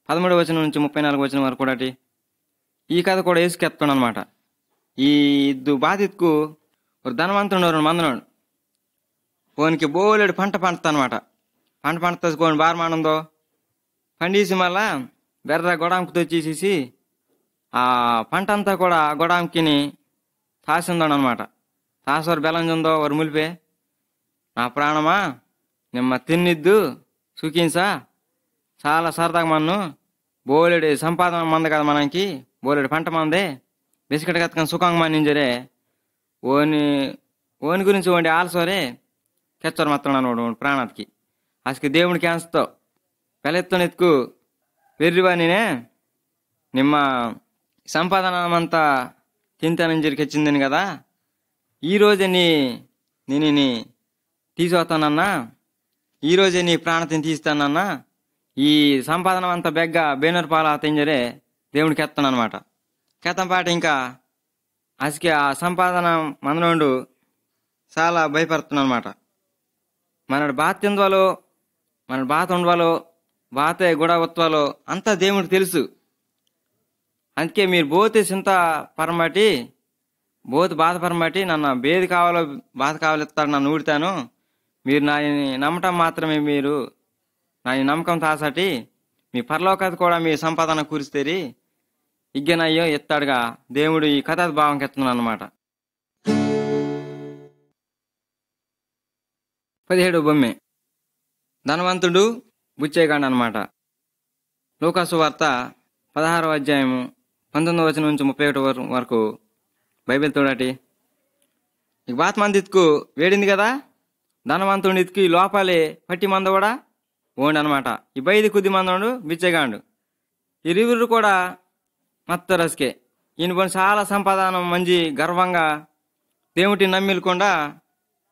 13వ వచనం నుంచి 34వ వచనం వరకు కూడాటి. ఈ కథ కూడా వేసుకెత్తాడు అనమాట. ఈ ఇద్దు బాధితుకు ఒక ధనవంతుడు 2 మందున్నాడు. ఓనికి బోలేడు పంట పండుతా అనమాట. పంట పండుకోని బారమానందో పండేసి మళ్ళా బెర్ర గొడాంకు తెచ్చేసేసి ఆ పంట అంతా కూడా గొడాంకిని తాసిందాడు అనమాట. తాసవారు బెల్లంజుందో వారు ములిపే నా ప్రాణమా నిమ్మ తిన్నిద్దు సుఖించా చాలా సరదాగా మన్ను బోలెడు సంపాదన మంద కదా మనకి బోలెడు పంట మందే బిస్కెట్ కత్తకని సుఖంగా మన్నింజరే ఓని గురించి వండి ఆల్సోరే ಕೆಚ್ಚೋರು ಮಾತ್ರ ನೋಡು ಪ್ರಾಣದಕ್ಕೆ ಅಷ್ಟಕ್ಕೆ దేవుడికి ಅನ್ಸ್ತು ಬೆಲೆತ್ತೊನೆತ್ಕು వెర్రివా నేనే నిమ్మ సంపాదనమంతా తింటానని జరికెచ్చిందని కదా ఈరోజే నేను తీసిపోతానన్నా ఈరోజే నీ ప్రాణతిని తీస్తానన్నా ఈ సంపాదన అంతా బెగ్గ బేనర్ పాల తెంజరే దేవుడికి ఎత్తానమాట కేతంపాట ఇంకా అసకి ఆ సంపాదన మందనుండు చాలా భయపడుతున్నాను అనమాట మన బాధ తిందవాలో మన బాధ ఉండవాలో బాతే గొడవ వత్వాలో అంతా దేవుడికి తెలుసు అందుకే మీరు పోతే చింత పరమాటి పోతే బాధ పరమాటి నన్ను బేది కావాలో బాధ కావాలో ఇస్తాడు నన్ను ఊడతాను మీరు నా నమ్మటం మాత్రమే మీరు నా నమ్మకం తాసాటి మీ పరలోకాది కూడా మీ సంపాదన కూరిస్తేరి ఇగ్గనయ్యో ఎత్తాడుగా దేవుడు ఈ కథ భావంకి ఎత్తున్నాను అనమాట 17వ బొమ్మె ధనవంతుడు బుచ్చేగాండ అనమాట లూకాసు వార్త 16వ అధ్యాయము 19వ వచనం నుంచి 31 వరకు బైబిల్ తోడాటి ఇక బాత్ మంది ఇతుకు వేడింది కదా ధనవంతుడి ఇతుకు ఈ లోపాలే పట్టి మంద కూడా ఓండి అనమాట ఈ బైది కొద్ది మందోడు బిచ్చేగాండు ఇరువురు కూడా మత్త రసికే ఈయన పని చాలా సంపాదన మంచి గర్వంగా దేవుటి నమ్మిలకుండా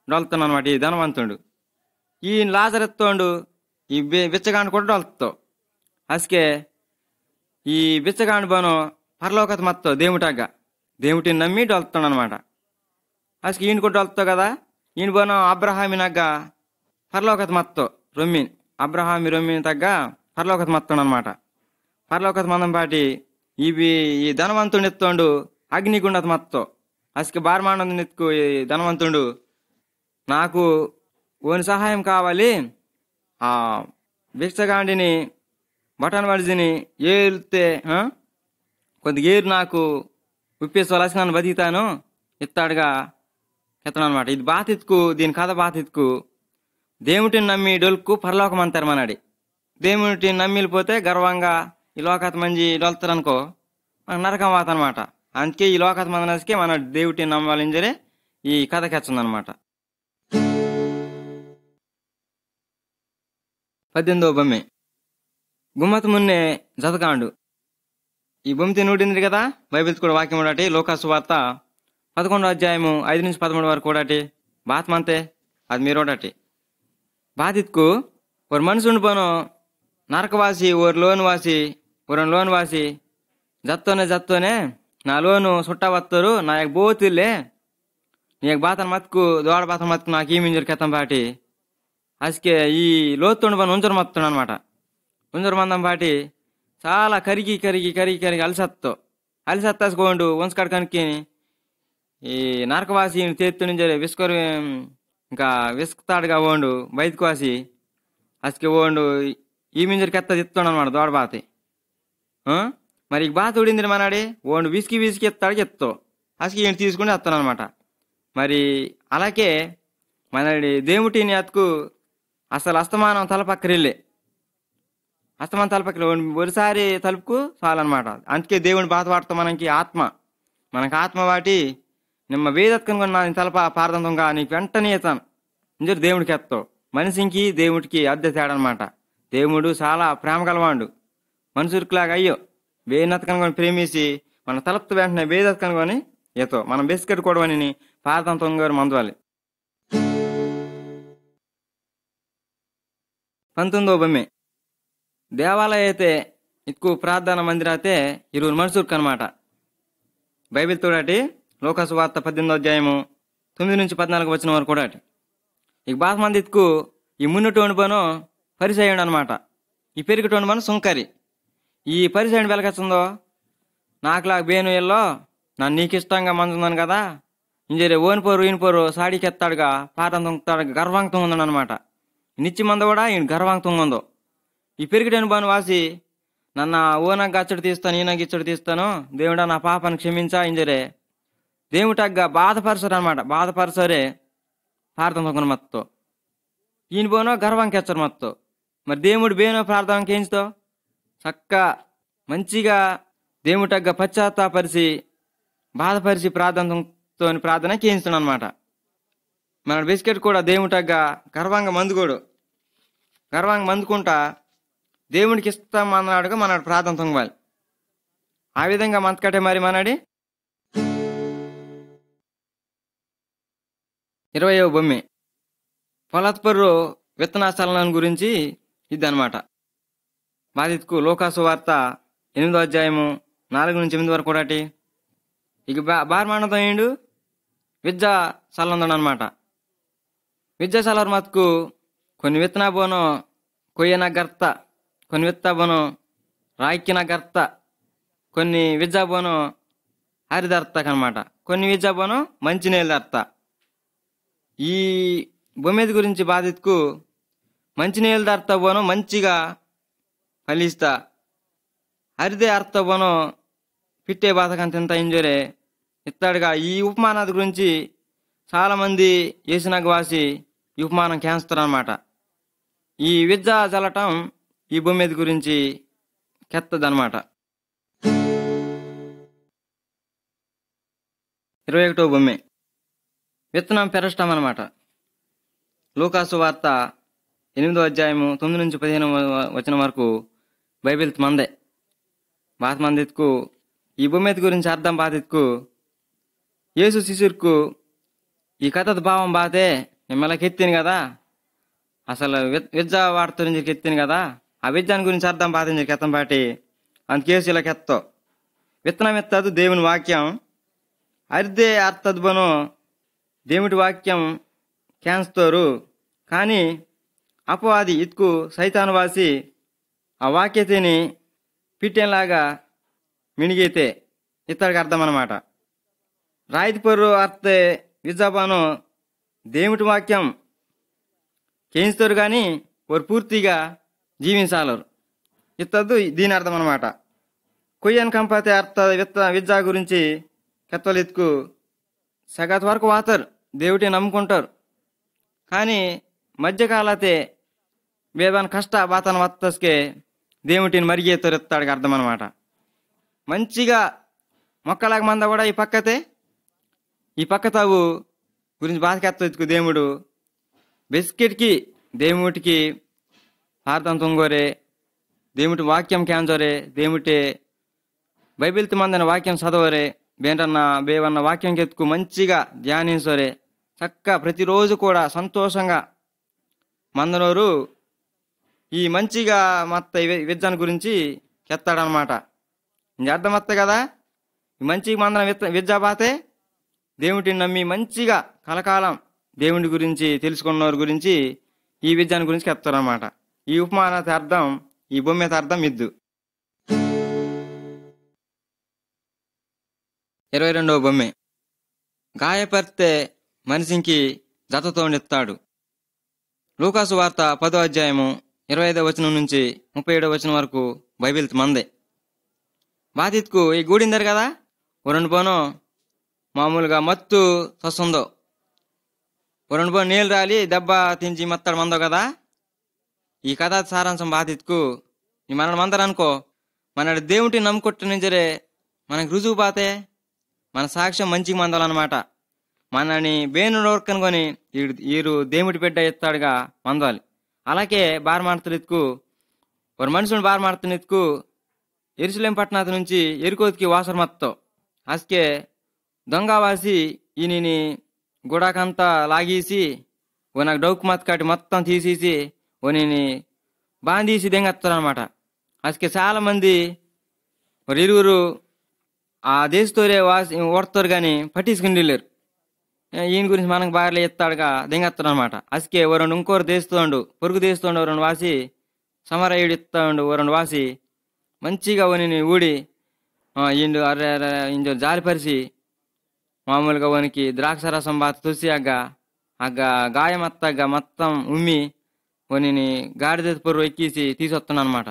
డొలుతాను అనమాట ఈ ధనవంతుడు ఈయన లాజరెత్తోండు ఈ బిచ్చగాండు కూడా డొలుతావు అసకే ఈ బిచ్చగాండు బను పరలోకత మత్తో దేవుటాగా దేవుటిని నమ్మి డొలుతాడు అనమాట అసలు ఈయన కూడా డొలుతావు కదా ఈయన బను అబ్రహామినగ్గా పరలోకత మత్తో రొమ్మిన్ అబ్రహామి రొమ్మిని తగ్గ పరలోకత మత్తాడు అనమాట పరలోకత మందం పాటి ఇవి ఈ ధనవంతుడు ఎత్తోండు అగ్నిగుండత మత్తో అసలు బార్మానందుని ఎత్తుకు ఈ ధనవంతుడు నాకు ఓని సహాయం కావాలి ఆ భిక్షగాండిని బటన్ వడిజిని ఏలితే కొద్దిగా ఏరు నాకు ఉప్పేసి నన్ను బతికితాను ఎత్తాడుగా ఎత్తను అనమాట ఇది బాతిత్కు దీని కథ బాతిత్కు దేవుటిని నమ్మి డొల్కు పరలోకం అంటారు మనడి దేవుటిని నమ్మిలిపోతే గర్వంగా ఈ లోకత మంది డొలుతారనుకో మనకు నరకం వాత అనమాట అందుకే ఈ లోకత మందనసుకే మన దేవుటిని నమ్మాలని జరే ఈ కథకి వచ్చిందనమాట 18వ బొమ్మె గుమ్మత మున్నే జతకాండు ఈ బొమ్మితి నూడింది కదా బైబిల్ కూడా వాక్యం ఒకటి లోకాసు వార్త 11వ అధ్యాయము 5 నుంచి 13 వరకు కూడాటి బాత్మంతే అది మీరు ఒకటి బాధిత్కు ఒక మనిషి ఉండిపోను నరకవాసి ఓరు లోన్ వాసి ఓరని లోన్ వాసి జత్తోనే నా లోను సుట్టవత్తరు నా యొక్క బోతుల్లే నీ యొక్క బాతన మత్తుకు దోడ బాతన మత్తుకు నాకు ఈ మింజరు కెత్తం పాటి అసకే ఈ లోతుండి పని ఉంజరు మత్తుడు అనమాట ఉంజరు మందం పాటి చాలా కరిగి అలసత్తాసుకోండు ఉంచకాడు కనుక్కి ఈ నరకవాసి తెత్తు నుంచి విసుకొని ఇంకా విసుకుతాడుగా ఓండు బయటకు వాసి అసకే ఓండు ఈ మింజరికి ఎత్తది ఇస్తాడు అనమాట దోడ బాతి. మరి ఈ బాత ఉడింది మనాడి ఓండు విసికి ఎత్తాడు ఎత్తో అసలు ఈయన తీసుకుని వస్తాను అనమాట. మరి అలాగే మనడి దేవుటిని అతుకు అసలు అస్తమానం తలపక్కరిల్లే అస్తమానం తలపక్కరి ఒకసారి తలుపుకు చాలన్నమాట. అందుకే దేవుని బాధ వాడతాం మనకి ఆత్మ వాటి నిమ్మ వేదత్కను కొన్నా తలప పారదంతంగా నీకు వెంటనే ఎత్తాను ఇంజరు దేవుడికి ఎత్తావు. మనిషికి దేవుడికి అద్దె తేడా అనమాట. దేవుడు చాలా ప్రేమ గలవాడు. మనుషులకులాగా అయ్యో వేదత్కను కొని ప్రేమించి మన తలపు వెంటనే వేదత్కను కొని ఎత్తో మనం బిస్కెట్ కూడా అని పారదంతంగా మందువాలి. 19వ బొమ్మె దేవాలయ అయితే ఎక్కువ ప్రార్థన మందిర అయితే 20 మనుషులకు అనమాట. బైబిల్ తోడాటి లోకాసు వార్త 18వ అధ్యాయము 9 నుంచి 14 వచ్చిన వరకు కూడా ఇక బాధ మంది ఎత్తుకు ఈ మున్నటోని పను పరిచయండి అనమాట. ఈ పెరిగిటోని పను సుంకరి. ఈ పరిచయం వెలకొచ్చిందో నాకులాగా బేను ఎల్లో నన్ను నీకు ఇష్టంగా మందుందని కదా ఇంజరే ఓనిపోరు ఈయనపోరు సాడీకి ఎత్తాడుగా పాఠం తొంగుతాడు గర్వాంగతం ఉందని అనమాట. నిచ్చి మంద కూడా ఈయన గర్వాంగతం ఉందో. ఈ పెరిగిటోని పను వాసి నన్న ఓనాకు గచ్చడి తీస్తాను ఈయనకి ఇచ్చడి తీస్తాను దేవుడా నా పాపను క్షమించా ఇంజరే దేవుటగ్గా బాధపరసరు అనమాట. బాధపరసరే ప్రార్థన తొంగన మత్తో ఈయన పోనో గర్వంకెచ్చరు మత్తో. మరి దేవుడు బేనో ప్రార్థనకి ఏంచుతో చక్క మంచిగా దేవుటగ్గా పశ్చాత్తాపరిచి బాధపరిచి ప్రార్థనతో ప్రార్థన చేయిస్తున్నాడు అనమాట. మన బిస్కెట్ కూడా దేవుటగ్గా గర్వంగా మందుకుంటా దేవుడికి ఇస్తాం అన్నాడుగా మనడు ప్రార్థన తొంగవాలి. ఆ విధంగా మంతకట్టే మరి మనడి 20వ బొమ్మె పొలత్పర్రు విత్తనాస్థలం గురించి ఇదనమాట. బాధితుకు లోకాసు వార్త 8వ అధ్యాయము 4 నుంచి 8 వరకు కూడా ఇక బార్మానదయుడు విద్యా సల్లందడు అనమాట. విద్యా సలర్ మతుకు కొన్ని విత్తనా బోను కొయ్యన గర్త, కొన్ని విత్తా బోను రాయికిన గర్త, కొన్ని విద్యా బోను హరిదర్తకనమాట, కొన్ని విద్యా బోను మంచినీళ్ళ దర్త. ఈ బొమ్మెది గురించి బాధితుకు మంచినీళ్ళ అర్థ బోను మంచిగా ఫలిస్తా హరిదే అర్థ బోను పిట్టే బాధకంత ఎంత ఇంజోరే ఇస్తాడుగా. ఈ ఉపమానాది గురించి చాలామంది వేసినాక వాసి ఈ ఉపమానం క్యాన్స్తారు అనమాట. ఈ విద్య చల్లటం ఈ బొమ్మెది గురించి కెత్తదనమాట. 21వ బొమ్మె విత్తనం పెరచటం అనమాట. లూకాసు వార్త 8వ అధ్యాయము 9 నుంచి 15 వచ్చిన వరకు బైబిల్ మందే. బాధ మందికు ఈ బొమ్మెది గురించి అర్థం బాధితుకు యేసు శిశువుకు ఈ కథ భావం బాధే మిమ్మల్ని ఎత్తిను కదా అసలు విద్య వార్త నుంచి ఎత్తిను కదా ఆ విద్యాన్ని గురించి అర్థం బాధించి కెత్తం పాటి అందుకేసు ఇలా కెత్తో విత్తనం ఎత్తదు దేవుని వాక్యం అరిదే అర్థదు బను దేవుడి వాక్యం క్యాన్స్తోరు కానీ అపవాది ఇతుకు సైతాను వాసి ఆ వాక్యతని పిట్టేలాగా మినిగైతే ఇతడికి అర్థం అనమాట. రాయితీ పొర్రు అర్థే విజాబాను దేవుడి వాక్యం చేయిస్తారు కానీ వారు పూర్తిగా జీవించాలరు ఇత్తద్దు దీని అర్థం అనమాట. కొయ్యను కంపతే అర్థ విద్య గురించి కెత్తలు ఎత్తుకు సగత్ వరకు వాతారు దేవుడి నమ్ముకుంటారు కానీ మధ్యకాలతే వేదాన్ని కష్ట బాతన వత్తస్కే దేవుటిని మరిగేస్తారు ఎత్తాడికి అర్థం అనమాట. మంచిగా మొక్కలాగా మంద కూడా ఈ పక్క తావు గురించి బాధకెత్త ఎత్తుకు దేవుడు బిస్కెట్కి దేవుడికి ప్రార్థన తొంగోరే దేవుడి వాక్యం క్యాంజోరే దేవుటే బైబిల్ మందన వాక్యం చదవరే బేవన్న వాక్యం ఎత్తుకు మంచిగా ధ్యానించోరే చక్క ప్రతిరోజు కూడా సంతోషంగా మందనోరు ఈ మంచిగా మత్త విద్యాన్ని గురించి కెత్తాడనమాట. ఇంక అర్థమత్త కదా ఈ మంచి మందన విద్యా బాతే దేవుడిని నమ్మి మంచిగా కలకాలం దేవుడి గురించి తెలుసుకున్నవారి గురించి ఈ విద్యాన్ని గురించి చెప్తారనమాట. ఈ ఉపమానాత అర్థం ఈ బొమ్మెత అర్థం ఇద్దు. 22వ బొమ్మె గాయపర్తే మనిషికి జతతో నెత్తాడు. లూకాసు వార్త 10వ అధ్యాయము 25వ వచనం నుంచి 37వ వచనం వరకు బైబిల్ మందే. బాధిత్కు ఈ గూడిందరు కదా ఓ రెండు పోను మామూలుగా మత్తు సొస్తుందో ఓ రెండు పోను నీళ్ళు రాలి దెబ్బ తించి మత్తాడు మందో కదా. ఈ కథ సారాంశం బాధిత్కు ఈ మన మందరు అనుకో మన దేవుడిని నమ్ముకొట్టు నిజరే మనకు రుజువు పాతే మన సాక్ష్యం మంచిగా మందాలన్నమాట. మనని బేను కనుకొని ఈరు దేవుడి బిడ్డ ఎత్తాడుగా మందాలి. అలాగే బార్ మాడుతున్న ఎత్తుకు ఒక మనుషుని బార్ మాడుతున్న ఎత్తుకు ఎరుసలేం పట్టణాత నుంచి ఎరుకోతికి వాసర మత్తో అసకే దొంగవాసి ఈయనని గుడాకంతా లాగేసి ఓ నాకు డౌకు మత్ కాటి మొత్తం తీసేసి ఓ నేను బాంధీసి దెంగెత్తారనమాట. అసకే చాలా మంది మరి ఇరువురు ఆ దేశతోరే ఓడతారు కానీ పట్టించుకుని లేరు. ఈయన గురించి మనకు బాగా ఎత్తాడుగా దెంగెత్తాడు అనమాట. అసకే ఓ రెండు ఇంకోరు దేశతోండు పొరుగు దేశతోండు ఓ రెండు వాసి సమరయుడు ఇస్తాడు ఓ రెండు వాసి మంచిగా ఓని ఊడి ఇండు అర్రే ఇంజో జాలిపరిచి మామూలుగా ఓనికి ద్రాక్షరసం బాత తుసి అగ్గ గాయమత్తగా మొత్తం ఉమ్మి ఓని గాడిద పొర్రు ఎక్కిసి తీసుకొస్తున్నాను అనమాట.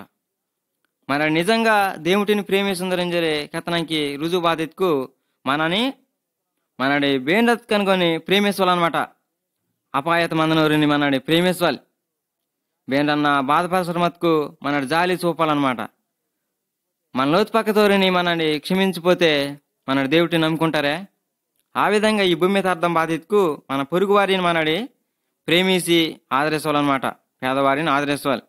మరి నిజంగా దేవుడిని ప్రేమిస్తుందరింజరే కథనానికి రుజువు బాధితుకు మనడి బేండత్ కనుకొని ప్రేమించాలన్నమాట. అపాయత మందనూరిని మనడి ప్రేమించాలి. బేండన్న బాధపరచడం మతుకు మనడి జాలి చూపాలన్నమాట. మన లోతు పక్కతోరిని మనని క్షమించిపోతే మన దేవుడిని నమ్ముకుంటారే. ఆ విధంగా ఈ భూమి అర్థం బాధితుకు మన పొరుగు వారిని మనడి ప్రేమించి ఆదరించాలన్నమాట. పేదవారిని ఆదరించాలి.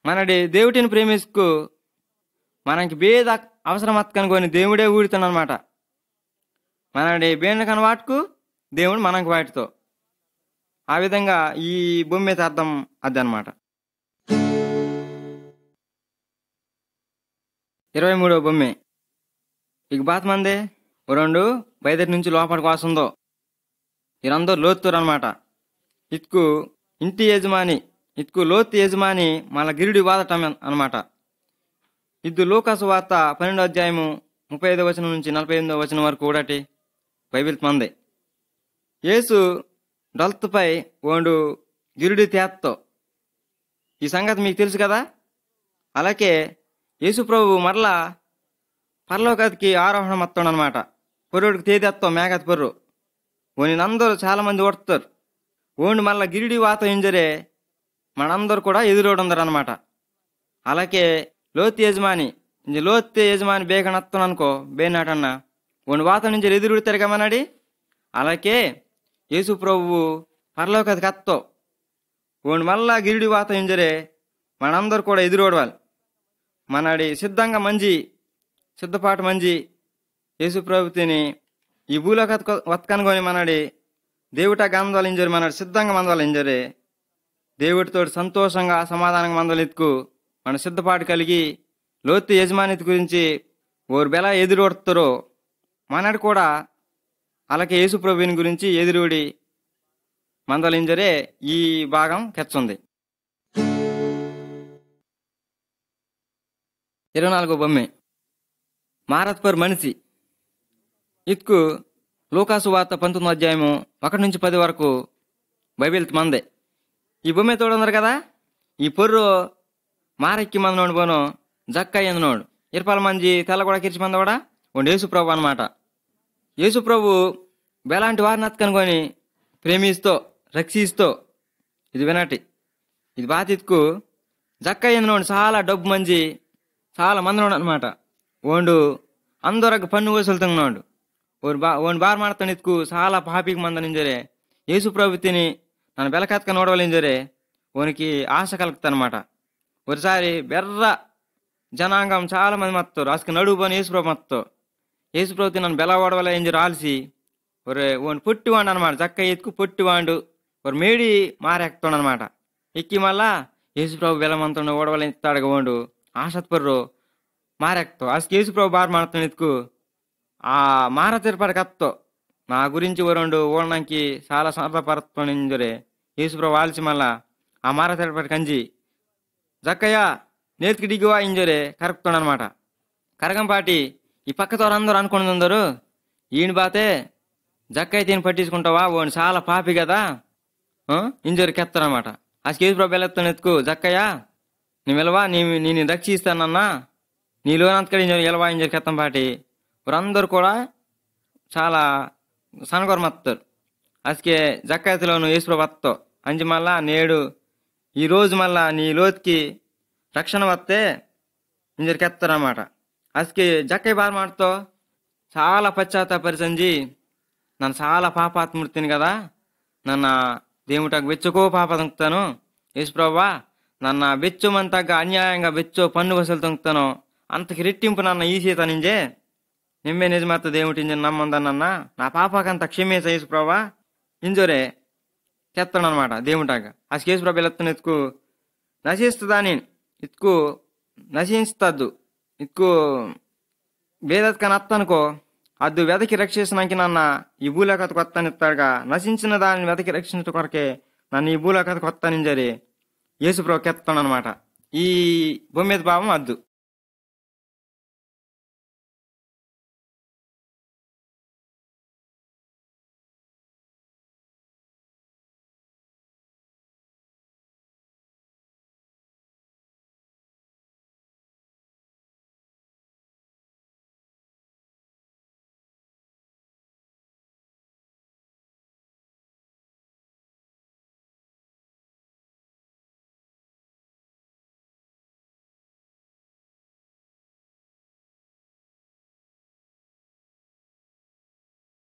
మనడి దేవుడిని ప్రేమించుకు మనకి బేద అవసరం కనుకొని దేవుడే ఊడుతాడనమాట. మనడి బేండ కన వాటుకు దేవుడు మనకు వాటితో. ఆ విధంగా ఈ భూమి అర్థం అది అనమాట. 23వ బొమ్మె ఇక బాత్ మందే ఓ రెండు బయదటి నుంచి లోపలికి వాస్తుందో వీరందరూ లోతురు అనమాట. ఇతుకు ఇంటి యజమాని ఇతుకు లోతు యజమాని మళ్ళా గిరిడి వాదటం అనమాట. ఇది లూకాసు వార్త 12వ అధ్యాయము 35వ వచనం నుంచి 48వ వచనం వరకు కూడటి బైబిల్ మందే. యేసు డొల్తపై ఓండు గిరుడి తేత్తో ఈ సంగతి మీకు తెలుసు కదా. అలాగే యేసు ప్రభు మరలా పరలోకతికి ఆరోహణ మొత్తం అనమాట. పొర్రుడికి తేదెత్తో మేఘత్ పొర్రు ఓని అందరూ చాలా మంది ఓడుతారు. ఓండి మళ్ళా గిరిడి వాత ఇంజరే మనందరూ కూడా ఎదురోడుందరు అనమాట. అలాగే లోతు యజమాని లోతు యజమాని బేగనత్తం అనుకో బేనాటన్నా ఓని వాత నుంచి ఎదురుడతారు కమనాడి. అలాగే యేసు ప్రభువు పరలోకతి కత్తో ఓండి మళ్ళా గిరిడి వాత ఇంజరే మనందరూ కూడా ఎదురోడవాలి. మనడి సిద్ధంగా మంచి సిద్ధపాటు మంచి యేసు ప్రభుతిని ఈ భూలోక వత్కనుకొని మనడి దేవుట గంధాలు ఇంజరి మనడి సిద్ధంగా మందవాళ్ళు ఇంజరే దేవుడితో సంతోషంగా సమాధానంగా మందలు ఎత్తుకు మన సిద్ధపాటు కలిగి లోతు యజమానితి గురించి ఓరు బెల ఎదురోడుతారో మనడు కూడా అలాగే యేసు ప్రభుని గురించి ఎదురుడి మందలు ఇంజరే ఈ భాగం కెచ్చుంది. 24వ బొమ్మె మారత్పర్ మనిషి ఇతుకు లూకాసు వార్త 19వ అధ్యాయము 1 నుంచి 10 వరకు బైబిల్ మందే. ఈ బొమ్మె తోడున్నారు కదా. ఈ పొర్రు మారెక్కి మంది నోడు పోను జక్కయ్య నోడు 20 మంది తెల్ల కూడా కిరిచి మంది కూడా ఓండి యేసు ప్రభు అనమాట. యేసు ప్రభు బెలాంటి వారిని అత్కనుకొని ప్రేమిస్తూ రక్షిస్తూ ఇది వినటి ఇది బాధితుకు జక్కయ్య నోడు చాలా డబ్బు మంది చాలా మంది నోడు అనమాట. ఓండు అందరూ పన్ను వసూలుతున్నాడు. ఓన్ బార్ మాడతాను ఎత్తుకు చాలా పాపికి మందనింజరే యేసు ప్రభుతిని నన్ను బెలకత్క నోడవలింజరే ఓనికి ఆశ కలుగుతానమాట. ఒకసారి బెర్ర జనాంగం చాలా మంది మత్తారు. అసలు నడువు పోని యేసు ప్రభు మత్తో యేసు ప్రభుతి నన్ను బెల ఓడవల ఇంజరు ఆల్సి ఒరే ఓన్ పొట్టివాడు అనమాట. జక్క ఎత్తుకు పొట్టివాడు ఒక మేడి మారెక్కుతాడు అనమాట. ఎక్కి మళ్ళా యేసు ప్రభు బెలమంతో ఓడవల ఇస్తాడుగా ఓండు ఆశత్పర్రు మారెక్తో అసలు యేసు ప్రభు బార్ మాడతాను ఎత్తుకు ఆ మార తిరుపతి కత్తో నా గురించి ఓ రెండు ఓడడానికి చాలా సంతపరుతాను ఇంజరే యేసు ప్రభు ఆల్సి మళ్ళా ఆ మార తిరుపతి కంచి జక్కయ్య నేతికి డిగ్గివా ఇంజరే కరుపుతాడు అనమాట. కరగంపాటి ఈ పక్కతో అందరూ అనుకుని ఉందరు ఈయన బాతే జక్కయ్య తిని పట్టించుకుంటావా ఓని చాలా పాపి కదా ఇంజరి కెత్తారనమాట. కేసు ప్రభు ఎలెత్తాను ఎత్తుకు జక్కయ్య నీ విలువ నేను రక్షిస్తానన్నా నీలోనంతకడి ఎలవా ఇంజర్ కెత్తం పాటి వారందరూ కూడా చాలా సనగొరమత్తారు. అసకే జక్కయ్యలోను యేసు ప్రభు వత్తో అంజి మళ్ళా నేడు ఈరోజు మళ్ళా నీ లోతుకి రక్షణ వస్తే ఇంజరికెత్తారన్నమాట. అసకి జక్కయ్య బార్ మాటతో చాలా పశ్చాత్తాపరిచంజి నన్ను చాలా పాపాత్మృతిని కదా ನನ್ನ దేవుటకు ಬೆಚ್ಚಕೋ ಪಾಪ ತಂಗ್ತಾನು యేసు ప్రభువా ನನ್ನ ಬೆಚ್ಚುమంతగా అన్యాయంగా ಬೆಚ್ಚో పన్ను వసూలు ತಂಗ್ತಾನೋ అంతకి రెట్టింపు నన్న ఈ సీత నింజే నిమ్మే నిజమత్త దేవుటింజ నమ్మందన్న నా పాపకంత క్షమేస యేసు ప్రభువా ఇంజోరే చెత్తనమాట దేవుటాಗ యేసు ప్రభు ఎత్తున ఎత్తుకు నశిస్తుందని ఇత్కు నశిస్తద్దు ఇత్కు ಬೇದತ್ಕನ అత్తనుకో అద్దు వెదకి రక్షించడానికి నన్న ఈ భూలోకతకు వస్తానిస్తాడుగా నశించిన దానిని వెదకి రక్షించడం కొరకే నన్ను ఈ భూలోకతకు వస్తానింజరి యేసు ప్రభు కెత్తాడనమాట. ఈ భూమి మీద భావం అద్దు.